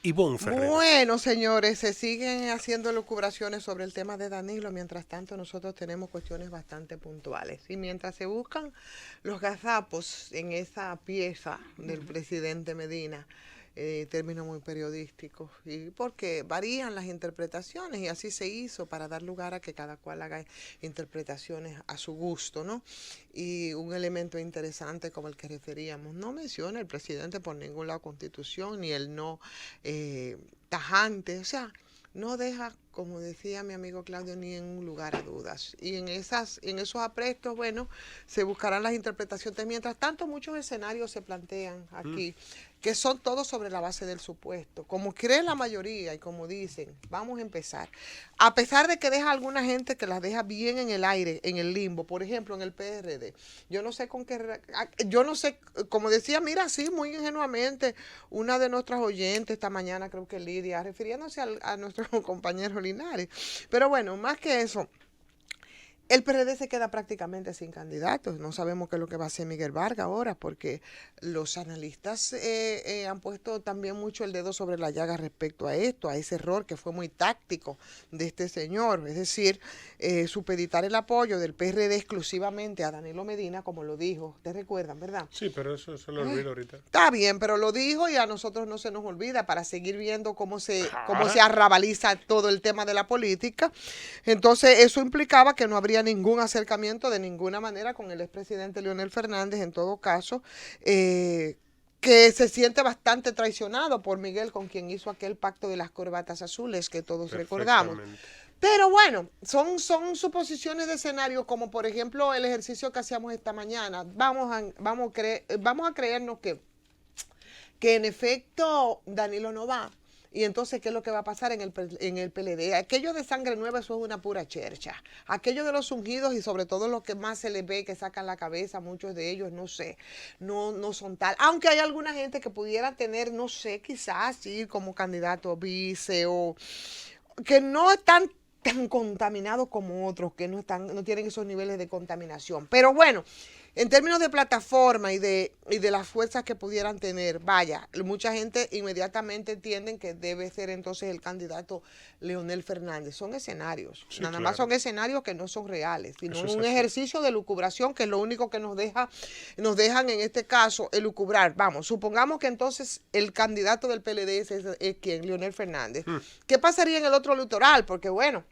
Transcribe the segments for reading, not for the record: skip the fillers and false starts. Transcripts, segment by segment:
Ivonne Ferrer. Bueno, señores, se siguen haciendo lucubraciones sobre el tema de Danilo. Mientras tanto, nosotros tenemos cuestiones bastante puntuales. Y mientras se buscan los gazapos en esa pieza del presidente Medina, términos muy periodísticos, y porque varían las interpretaciones, y así se hizo para dar lugar a que cada cual haga interpretaciones a su gusto, ¿no? Y un elemento interesante como el que referíamos, no menciona el presidente por ningún lado Constitución, ni el no tajante, o sea, no deja, como decía mi amigo Claudio, ni en un lugar a dudas. Y en esos aprestos, bueno, se buscarán las interpretaciones. Mientras tanto, muchos escenarios se plantean aquí, que son todos sobre la base del supuesto. Como cree la mayoría y como dicen, vamos a empezar. A pesar de que deja alguna gente que las deja bien en el aire, en el limbo, por ejemplo, en el PRD. Yo no sé con qué, yo no sé, como decía, mira, sí, muy ingenuamente, una de nuestras oyentes esta mañana, creo que Lidia, refiriéndose a nuestro compañero Linares. Pero bueno, más que eso, el PRD se queda prácticamente sin candidatos. No sabemos qué es lo que va a hacer Miguel Vargas ahora, porque los analistas han puesto también mucho el dedo sobre la llaga respecto a esto, a ese error que fue muy táctico de este señor. Es decir, supeditar el apoyo del PRD exclusivamente a Danilo Medina, como lo dijo. ¿Te recuerdan, verdad? Sí, pero eso se lo olvido ahorita. Está bien, pero lo dijo y a nosotros no se nos olvida para seguir viendo cómo se Ah, arrabaliza todo el tema de la política. Entonces, eso implicaba que no habría ningún acercamiento de ninguna manera con el expresidente Leonel Fernández, en todo caso, que se siente bastante traicionado por Miguel, con quien hizo aquel pacto de las corbatas azules que todos recordamos. perfectamente. Pero bueno, son suposiciones de escenario, como por ejemplo el ejercicio que hacíamos esta mañana. Vamos a creernos que en efecto Danilo no va. Y entonces, ¿qué es lo que va a pasar en el PLD? Aquello de sangre nueva, eso es una pura chercha. Aquello de los ungidos y sobre todo los que más se les ve que sacan la cabeza, muchos de ellos, no sé, no son tal. Aunque hay alguna gente que pudiera tener, no sé, quizás ir como candidato vice o que no están tan contaminados como otros que no tienen esos niveles de contaminación. Pero bueno, en términos de plataforma y de las fuerzas que pudieran tener, vaya, mucha gente inmediatamente entienden que debe ser entonces el candidato Leonel Fernández. Son escenarios, Sí, nada más son claro. escenarios que no son reales, sino Eso es un así. ejercicio de lucubración que es lo único que nos dejan en este caso elucubrar. Vamos, supongamos que entonces el candidato del PLD es quien, Leonel Fernández. ¿Qué pasaría en el otro electoral? Porque bueno,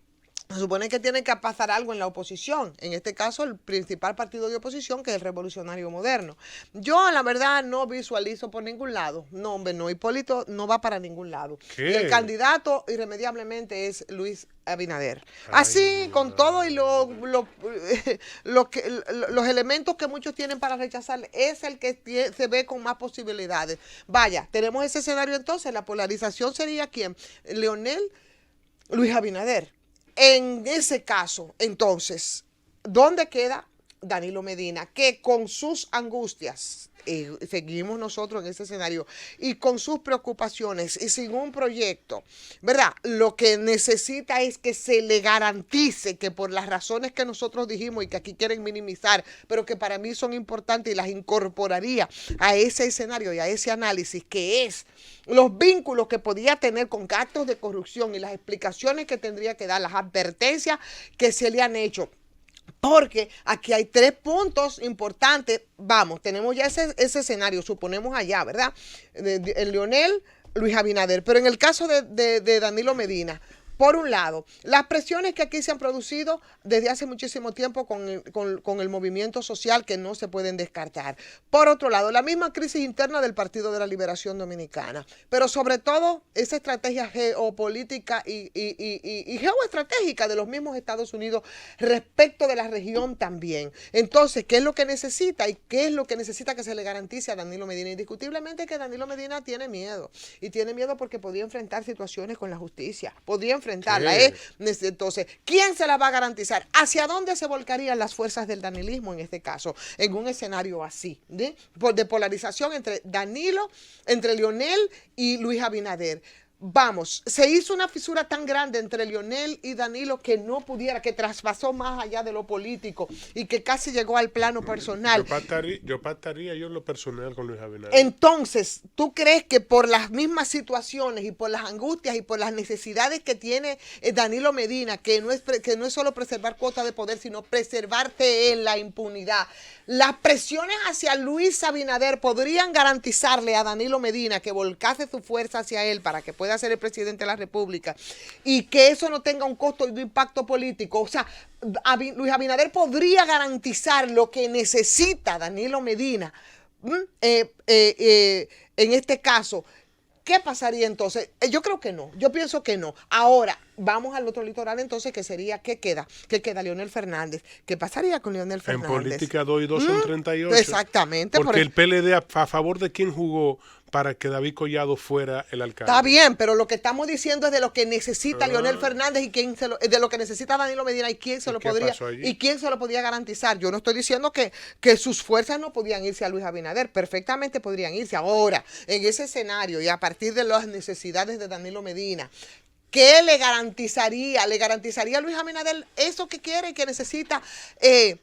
se supone que tiene que pasar algo en la oposición, en este caso el principal partido de oposición, que es el Revolucionario Moderno. Yo, la verdad, no visualizo por ningún lado. No, hombre, no, Hipólito no va para ningún lado. Y el ¿Qué? candidato, irremediablemente, es Luis Abinader. Ay, Así, mi con todo y madre. los elementos que muchos tienen para rechazar, es el que se ve con más posibilidades. Vaya, tenemos ese escenario entonces, la polarización sería ¿quién? Leonel, Luis Abinader. En ese caso, entonces, ¿dónde queda Danilo Medina? Que con sus angustias, seguimos nosotros en ese escenario, y con sus preocupaciones y sin un proyecto, ¿verdad? Lo que necesita es que se le garantice que por las razones que nosotros dijimos y que aquí quieren minimizar, pero que para mí son importantes y las incorporaría a ese escenario y a ese análisis, que es los vínculos que podía tener con actos de corrupción y las explicaciones que tendría que dar, las advertencias que se le han hecho. Porque aquí hay tres puntos importantes. Vamos, tenemos ya ese escenario, suponemos allá, ¿verdad? El Leonel, Luis Abinader. Pero en el caso de Danilo Medina, por un lado, las presiones que aquí se han producido desde hace muchísimo tiempo con el movimiento social que no se pueden descartar. Por otro lado, la misma crisis interna del Partido de la Liberación Dominicana. Pero sobre todo, esa estrategia geopolítica y geoestratégica de los mismos Estados Unidos respecto de la región también. Entonces, ¿qué es lo que necesita y qué es lo que necesita que se le garantice a Danilo Medina? Indiscutiblemente que Danilo Medina tiene miedo. Y tiene miedo porque podría enfrentar situaciones con la justicia. Podría enfrentarla. ¿Qué? Entonces, ¿quién se la va a garantizar? ¿Hacia dónde se volcarían las fuerzas del danilismo en este caso? En un escenario así, de polarización entre Danilo, entre Leonel y Luis Abinader. vamos, se hizo una fisura tan grande entre Leonel y Danilo que no pudiera, que traspasó más allá de lo político y que casi llegó al plano personal. Yo pactaría yo en lo personal con Luis Abinader. Entonces, ¿tú crees que por las mismas situaciones y por las angustias y por las necesidades que tiene Danilo Medina, que no es solo preservar cuotas de poder, sino preservarte en la impunidad, las presiones hacia Luis Abinader podrían garantizarle a Danilo Medina que volcase su fuerza hacia él para que pueda ser el presidente de la República y que eso no tenga un costo y un impacto político? O sea, Luis Abinader podría garantizar lo que necesita Danilo Medina. En este caso, ¿qué pasaría entonces? Yo creo que no, yo pienso que no. Ahora, vamos al otro litoral entonces, que sería, ¿qué queda? ¿Qué queda? Leonel Fernández. ¿Qué pasaría con Leonel Fernández? En política 2 y 2 son 38. Exactamente. Porque el PLD, a favor de quién jugó para que David Collado fuera el alcalde. Está bien, pero lo que estamos diciendo es de lo que necesita Leonel Fernández y de lo que necesita Danilo Medina y quién se lo podría garantizar. Yo no estoy diciendo que sus fuerzas no podían irse a Luis Abinader, perfectamente podrían irse. Ahora, en ese escenario y a partir de las necesidades de Danilo Medina, ¿qué le garantizaría? ¿Le garantizaría a Luis Abinader eso que quiere y que necesita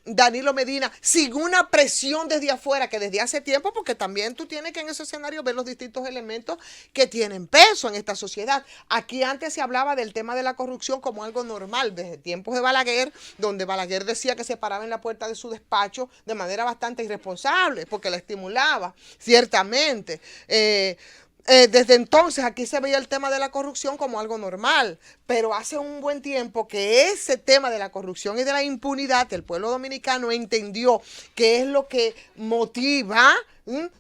Danilo Medina sin una presión desde afuera, que desde hace tiempo, porque también tú tienes que en ese escenario ver los distintos elementos que tienen peso en esta sociedad? Aquí antes se hablaba del tema de la corrupción como algo normal, desde tiempos de Balaguer, donde Balaguer decía que se paraba en la puerta de su despacho de manera bastante irresponsable, porque la estimulaba, ciertamente. Desde entonces aquí se veía el tema de la corrupción como algo normal, pero hace un buen tiempo que ese tema de la corrupción y de la impunidad, el pueblo dominicano entendió que es lo que motiva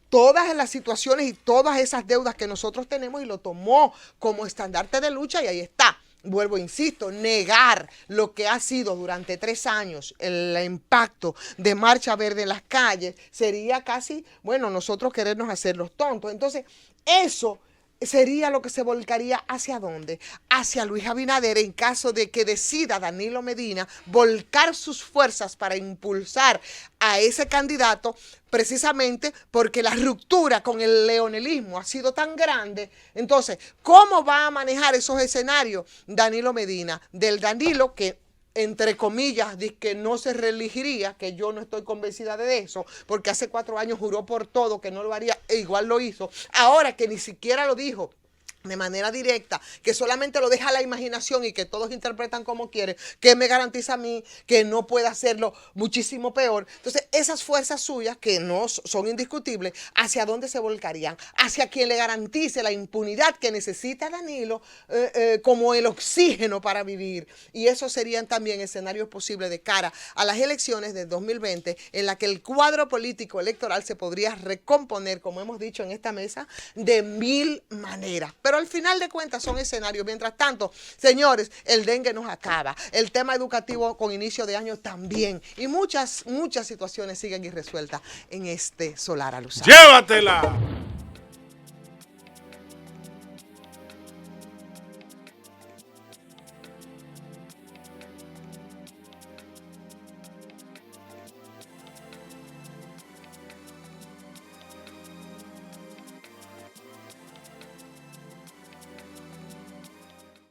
todas las situaciones y todas esas deudas que nosotros tenemos, y lo tomó como estandarte de lucha, y ahí está. Vuelvo, insisto, negar lo que ha sido durante 3 años el impacto de Marcha Verde en las calles sería casi, bueno, nosotros querernos hacer los tontos. Entonces, eso sería lo que se volcaría ¿hacia dónde? Hacia Luis Abinader, en caso de que decida Danilo Medina volcar sus fuerzas para impulsar a ese candidato, precisamente porque la ruptura con el leonelismo ha sido tan grande. Entonces, ¿cómo va a manejar esos escenarios Danilo Medina? Del Danilo que, entre comillas, dice que no se reelegiría, que yo no estoy convencida de eso, porque hace 4 años juró por todo que no lo haría e igual lo hizo. Ahora que ni siquiera lo dijo de manera directa, que solamente lo deja a la imaginación y que todos interpretan como quieren, ¿qué me garantiza a mí que no pueda hacerlo muchísimo peor? Entonces, esas fuerzas suyas, que no son indiscutibles, ¿hacia dónde se volcarían? Hacia quien le garantice la impunidad que necesita Danilo como el oxígeno para vivir. Y esos serían también escenarios posibles de cara a las elecciones de 2020, en la que el cuadro político electoral se podría recomponer, como hemos dicho en esta mesa, de 1000 maneras. Pero al final de cuentas son escenarios. Mientras tanto, señores, el dengue nos acaba. El tema educativo con inicio de año también. Y muchas situaciones siguen irresueltas en este solar alusado. ¡Llévatela!